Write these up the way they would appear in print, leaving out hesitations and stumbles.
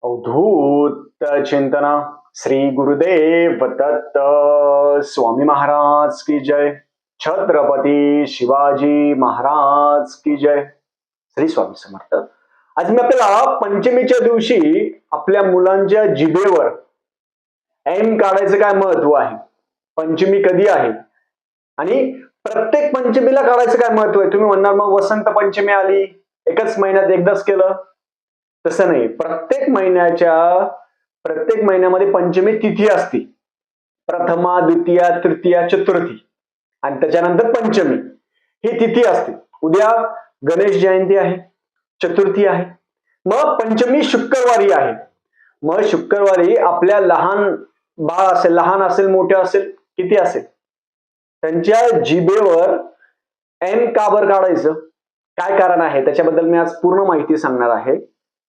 अवधूत चिंतना श्री गुरुदेव दत्त स्वामी महाराज की जय. छत्रपती शिवाजी महाराज की जय. श्री स्वामी समर्थ. आज मी आपल्याला पंचमीच्या दिवशी आपल्या मुलांच्या जिभेवर ऐन काढायचं काय महत्व आहे, पंचमी कधी आहे आणि प्रत्येक पंचमीला काढायचं काय महत्व आहे. तुम्ही म्हणणार मग वसंत पंचमी आली एकच महिन्यात एकदाच केलं, तसं नाही. प्रत्येक महिन्यामध्ये पंचमी तिथी असते. प्रथमा, द्वितीया, तृतीया, चतुर्थी आणि त्याच्यानंतर पंचमी ही तिथी असते. उद्या गणेश जयंती आहे, चतुर्थी आहे, मग पंचमी शुक्रवारी आहे. मग शुक्रवारी आपल्या लहान बाळ असेल, लहान असेल मोठे असेल, किती असेल, त्यांच्या जिभेवर ऐन का बरं काढायचं, काय कारण आहे, त्याच्याबद्दल मी आज पूर्ण माहिती सांगणार आहे.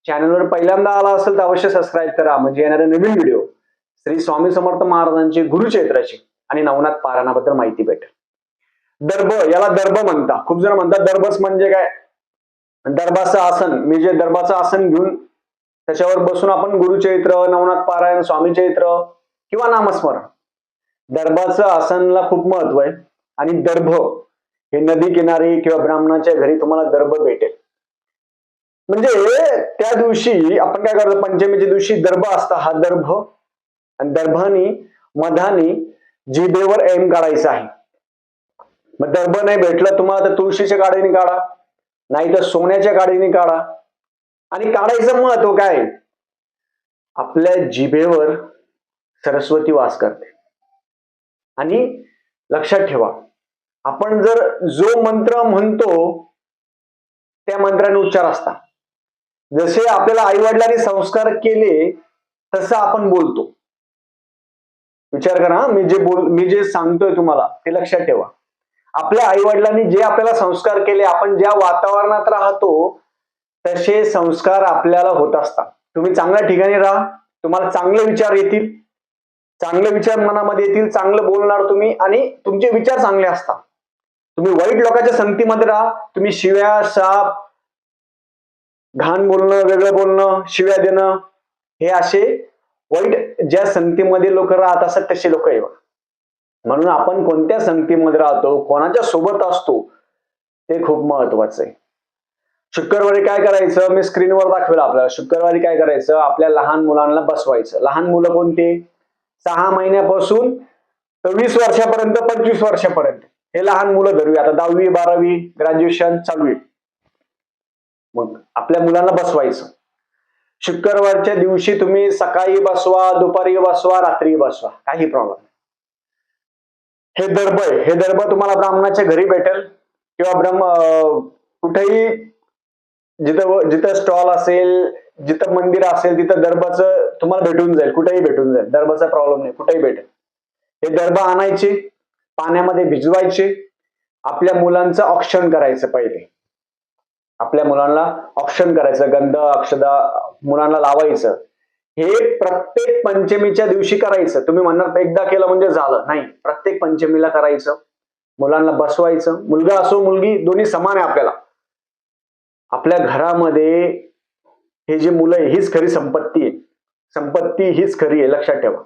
चॅनलवर पहिल्यांदा आला असेल तर अवश्य सबस्क्राईब करा, म्हणजे येणारे नवीन व्हिडिओ श्री स्वामी समर्थ महाराजांची गुरुचैत्राची आणि नवनाथ पारायणाबद्दल माहिती भेटेल. दर्भ, याला दर्भ म्हणतात. खूप जण म्हणतात दर्भस म्हणजे काय, दर्भाचं आसन. मी जे दर्भाचं आसन घेऊन त्याच्यावर बसून आपण गुरुचैत्र, नवनाथ पारायण, स्वामी चैत्र किंवा नामस्मरण. दर्भाचं आसनला खूप महत्व आहे. आणि दर्भ हे नदी किनारी किंवा ब्राह्मणाच्या घरी तुम्हाला दर्भ भेटेल. म्हणजे त्या दिवशी आपण काय करतो, पंचमीच्या दिवशी दर्भ असता, हा दर्भ, आणि दर्भानी मधानी जिभेवर ऐन काढायचं आहे. मग दर्भ नाही भेटलं तुम्हाला तर तुळशीच्या काडीने काढा, नाही तर सोन्याच्या काडीने काढा. आणि काढायचं महत्व काय, आपल्या जिभेवर सरस्वती वास करते. आणि लक्षात ठेवा, आपण जर जो मंत्र म्हणतो त्या मंत्राने उच्चार असतात. जसे आपल्याला आई वडिलांनी संस्कार केले तसं आपण बोलतो. विचार करा, मी जे सांगतोय तुम्हाला ते लक्षात ठेवा. आपल्या आई वडिलांनी जे आपल्याला संस्कार केले, आपण ज्या वातावरणात राहतो तसे संस्कार आपल्याला होत असतात. तुम्ही चांगल्या ठिकाणी राहा, तुम्हाला चांगले विचार येतील, चांगले विचार मनामध्ये येतील, चांगलं बोलणार तुम्ही आणि तुमचे विचार चांगले असतात. तुम्ही वाईट लोकांच्या संगतीमध्ये राहा, तुम्ही शिव्या, शाप, घाण बोलणं, वेगळं बोलणं, शिव्या देणं, हे असे वाईट ज्या संगतीमध्ये लोक राहत असतात तसे लोक आहे. म्हणून आपण कोणत्या संगतीमध्ये राहतो, कोणाच्या सोबत असतो ते खूप महत्वाचं आहे. शुक्रवारी काय करायचं, मी स्क्रीनवर दाखवेल आपल्याला. शुक्रवारी काय करायचं, आपल्या लहान मुलांना बसवायचं. लहान मुलं कोणते, 6 महिन्यापासून तर 20 वर्षापर्यंत, 25 वर्षापर्यंत हे लहान मुलं धरूया. आता 10वी 12वी ग्रॅज्युएशन चालू आहे. मग आपल्या मुलांना बसवायचं. शुक्रवारच्या दिवशी तुम्ही सकाळी बसवा, दुपारी बसवा, रात्री बसवा, काही प्रॉब्लेम नाही. हे दर्भ आहे, हे दर्भ तुम्हाला ब्राह्मणाच्या घरी भेटेल किंवा कुठेही जिथं स्टॉल असेल, जिथं मंदिर असेल तिथं दर्भाचं तुम्हाला भेटून जाईल, कुठेही भेटून जाईल. दर्भाचा प्रॉब्लेम नाही, कुठेही भेटेल. हे दर्भ आणायचे, पाण्यामध्ये भिजवायचे, आपल्या मुलांचं औक्षण करायचं. पहिले आपल्या मुलांना औक्षण करायचं, गंध अक्षदा मुलांना लावायचं. हे प्रत्येक पंचमीच्या दिवशी करायचं. तुम्ही म्हणणार एकदा केलं म्हणजे झालं, नाही, प्रत्येक पंचमीला करायचं. मुलांना बसवायचं, मुलगा असो मुलगी दोन्ही समान आहे. आपल्या घरामध्ये हे जे मुलं आहे हीच खरी संपत्ती आहे. संपत्ती हीच खरी आहे, लक्षात ठेवा.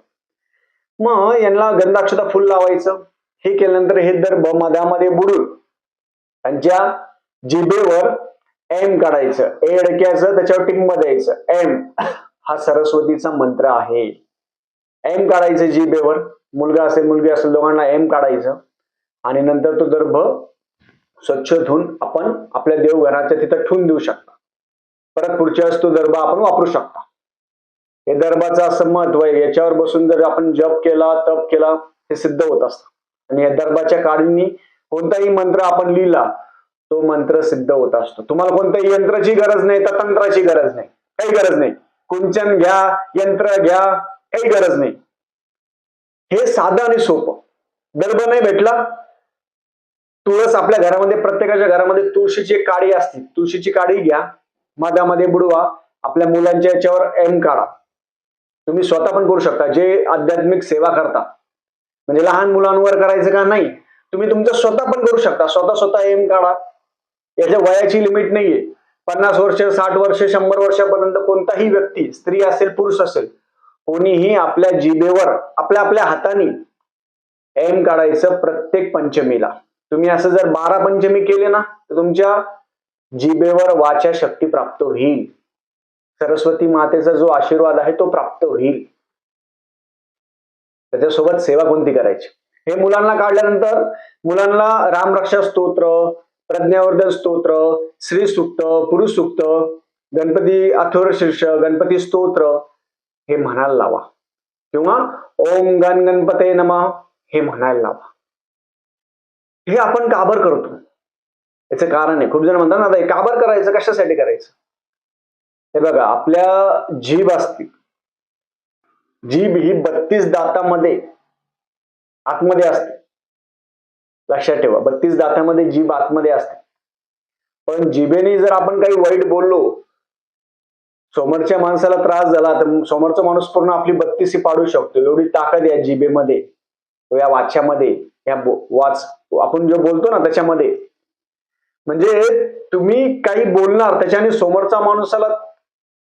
मग यांना गंधाक्षता फुल लावायचं. हे केल्यानंतर हे दर्भ मधामध्ये बुडून त्यांच्या जिभेवर एम काढायचं. एडक्याचं त्याच्यावर टिंब द्यायचं. एम हा सरस्वतीचा मंत्र आहे. एम काढायचं जिभेवर, मुलगा असेल मुलगी असेल दोघांना एम काढायचं. आणि नंतर तो दर्भ स्वच्छ धुवून आपण आपल्या देवघराच्या तिथं ठेवून देऊ शकता. परत पुढच्या वेळेस तो दर्भ आपण वापरू शकता. हे दर्भाचं असं महत्व आहे, याच्यावर बसून जर आपण जप केला, तप केला, हे सिद्ध होत असतं. आणि या दर्भाच्या काडींनी कोणताही मंत्र आपण लिहिला तो मंत्र सिद्ध होत असतो. तुम्हाला कोणत्याही यंत्राची गरज नाही, तर तंत्राची गरज नाही, काही गरज नाही. कुंचन घ्या, यंत्र घ्या, काही गरज नाही. हे साधं आणि सोपं. दर्भ नाही भेटला, तुळस आपल्या घरामध्ये, प्रत्येकाच्या घरामध्ये तुळशीची एक काडी असते. तुळशीची काडी घ्या, मधामध्ये बुडवा, आपल्या मुलांच्या याच्यावर एम काढा. तुम्ही स्वतः पण करू शकता. जे आध्यात्मिक सेवा करता, म्हणजे लहान मुलांवर करायचं का नाही, तुम्ही तुमचं स्वतः पण करू शकता. स्वतः एम काढा. याच्या वयाची लिमिट नाहीये. 50 वर्ष, 60 वर्ष, 100 वर्षापर्यंत कोणताही व्यक्ती, स्त्री असेल पुरुष असेल, कोणीही आपल्या जिभेवर आपल्या आपल्या हाताने एम काढायचं प्रत्येक पंचमीला. तुम्ही असं जर 12 पंचमी केले ना तर तुमच्या जिभेवर वाचा शक्ती प्राप्त होईल. सरस्वती मातेचा जो आशीर्वाद आहे तो प्राप्त होईल. त्याच्यासोबत सेवा कोणती करायची. हे मुलांना काढल्यानंतर मुलांना रामरक्षा स्तोत्र, प्रज्ञावर्धन स्तोत्र, श्री सूक्त, पुरुष सूक्त, गणपती अथर्वशीर्ष, गणपती स्तोत्र हे म्हणायला लावा किंवा ओम गण गणपते नमः हे म्हणायला लावा. हे आपण काबर करतो याचं कारण आहे. खूप जण म्हणतात ना आता हे काबर करायचं, कशासाठी करायचं. हे बघा, आपल्या जीभ असते, जीभ ही 32 दातामध्ये आतमध्ये असते. लक्षात ठेवा, 32 दातामध्ये जीभ आतमध्ये असते. पण जिभेने जर आपण काही वाईट बोललो, समोरच्या माणसाला त्रास झाला तर समोरचा माणूस पूर्ण आपली 32 पाडू शकतो. एवढी ताकद या जिभेमध्ये, या वाच्यामध्ये, या वाच आपण जो बोलतो ना त्याच्यामध्ये. म्हणजे तुम्ही काही बोलणार त्याच्याने समोरचा माणसाला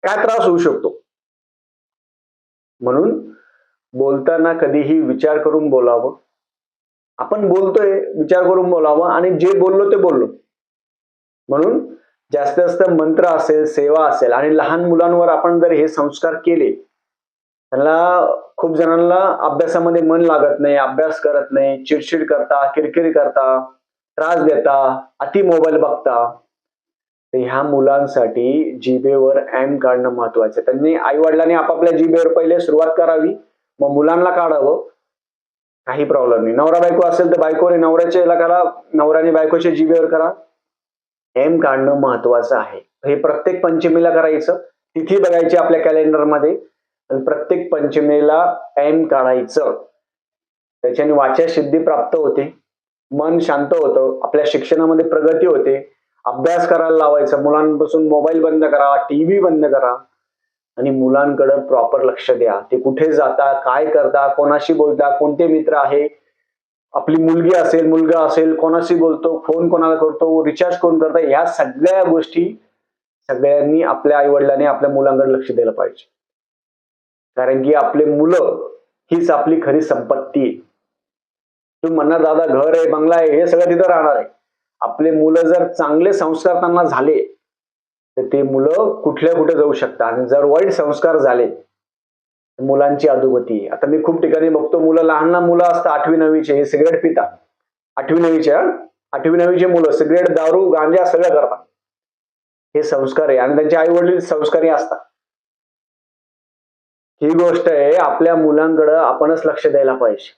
काय त्रास होऊ शकतो. म्हणून बोलताना कधीही विचार करून बोलावं. आपण बोलतोय विचार करून बोलावं आणि जे बोललो ते बोललो. म्हणून जास्त जास्त मंत्र असेल, सेवा असेल आणि लहान मुलांवर आपण जर हे संस्कार केले, त्यांना खूप जणांना अभ्यासामध्ये मन लागत नाही, अभ्यास करत नाही, चिडचिड करता, किरकिरी करता, त्रास देता, अति मोबाईल बघता. तर ह्या मुलांसाठी जिभेवर एम काढणं महत्वाचं आहे. त्यांनी आई वडिलांनी आपापल्या जिभेवर पहिले सुरुवात करावी, मग मुलांना काढावं. काही प्रॉब्लेम नाही. नवरा बायको असेल तर बायकोने नवऱ्याच्या याला करा, नवऱ्याने बायकोच्या जिभेवर करा. एम काढणं महत्वाचं आहे. हे प्रत्येक पंचमीला करायचं. तिथी बघायची आपल्या कॅलेंडरमध्ये आणि प्रत्येक पंचमीला एम काढायचं. त्याच्याने वाचा सिद्धी प्राप्त होते, मन शांत होतं, आपल्या शिक्षणामध्ये प्रगती होते. अभ्यास करायला लावायचा. मुलांपासून मोबाईल बंद करा, टीव्ही बंद करा आणि मुलांकडे प्रॉपर लक्ष द्या. ते कुठे जाता, काय करता, कोणाशी बोलता, कोणते मित्र आहे, आपली मुलगी असेल, मुलगा असेल, कोणाशी बोलतो, फोन कोणाला करतो, रिचार्ज कोण करता, ह्या सगळ्या गोष्टी सगळ्यांनी आपल्या आई वडिलांनी आपल्या मुलांकडे लक्ष दिलं पाहिजे. कारण की आपले मुलं हीच आपली खरी संपत्ती आहे. तुम्ही म्हणणार दादा घर आहे, बंगला आहे, हे सगळं तिथं राहणार आहे. आपले मुलं जर चांगले संस्कार त्यांना झाले तर ते मुलं कुठल्या कुठे जाऊ शकतात. आणि जर वाईट संस्कार झाले तर मुलांची अधोगती. आता मी खूप ठिकाणी बघतो, मुलं लहान मुलं असतात 8वी 9वीचे, हे सिगरेट पितात. 8वी 9वीचे मुलं सिगरेट, दारू, गांजा सगळं करतात. हे संस्कार आहे आणि त्यांचे आई वडील संस्कारी असतात. ही गोष्ट आहे, आपल्या मुलांकडे आपणच लक्ष द्यायला पाहिजे.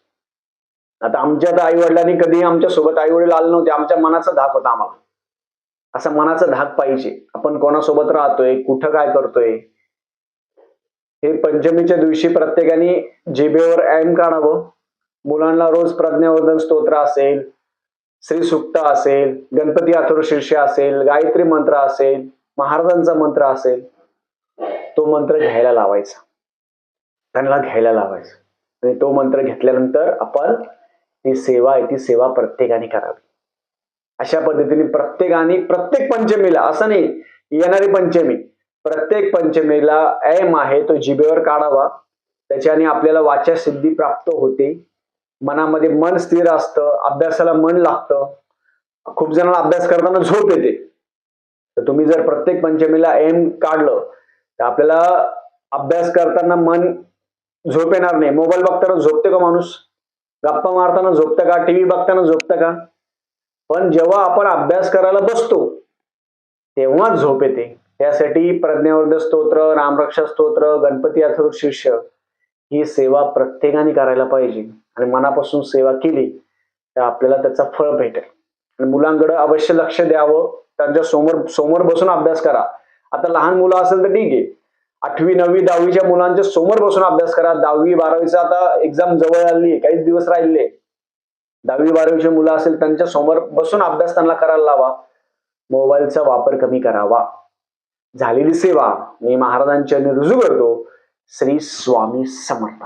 आता आमच्या तर आई वडिलांनी कधी आमच्या सोबत आई वडील आले नव्हते. आमच्या मनाचा धाक होता आम्हाला. असा मनाचा धाक पाहिजे. आपण कोणासोबत राहतोय, कुठं काय करतोय. हे पंचमीच्या दिवशी प्रत्येकाने जिभेवर एम काढावं. मुलांना रोज प्रज्ञावर्धन स्तोत्र असेल, श्री सुक्त असेल, गणपती अथर्वशीर्ष असेल, गायत्री मंत्र असेल, महाराजांचा मंत्र असेल, तो मंत्र घ्यायला लावायचा. त्यांना घ्यायला लावायचं आणि तो मंत्र घेतल्यानंतर आपण ती सेवा आहे ती सेवा प्रत्येकाने करावी. अशा पद्धतीने प्रत्येकाने प्रत्येक पंचमीला, असं नाही येणारी पंचमी, प्रत्येक पंचमीला एम आहे तो जिभेवर काढावा. त्याच्याने आपल्याला वाचा सिद्धी प्राप्त होते. मनामध्ये मन स्थिर असतं, अभ्यासाला मन लागतं. खूप जणांना अभ्यास करताना झोप येते. तर तुम्ही जर प्रत्येक पंचमीला एम काढलं तर आपल्याला अभ्यास करताना मन झोप येणार नाही. मोबाईल बघताना झोपते का माणूस? गप्पा मारताना झोपतं का? टीव्ही बघताना झोपतं का? पण जेव्हा आपण अभ्यास करायला बसतो तेव्हाच झोप येते. त्यासाठी प्रज्ञावर्धन स्तोत्र, रामरक्षा स्तोत्र, गणपती अथर्वशीर्ष ही सेवा प्रत्येकाने करायला पाहिजे. आणि मनापासून सेवा केली तर आपल्याला त्याचा फळ भेटेल. आणि मुलांकडे अवश्य लक्ष द्यावं. त्यांच्या समोर बसून अभ्यास करा. आता लहान मुलं असेल तर ठीक आहे, 8वी 9वी 10वीच्या मुलांच्या समोर बसून अभ्यास करा. 10वी 12वीचा आता एक्झाम जवळ आली आहे, काहीच दिवस राहिले. 10वी 12वीचे मुलं असेल त्यांच्या समोर बसून अभ्यास त्यांना करायला लावा. मोबाईलचा वापर कमी करावा. झालेली सेवा मी महाराजांच्या रुजू करतो. श्री स्वामी समर्थ.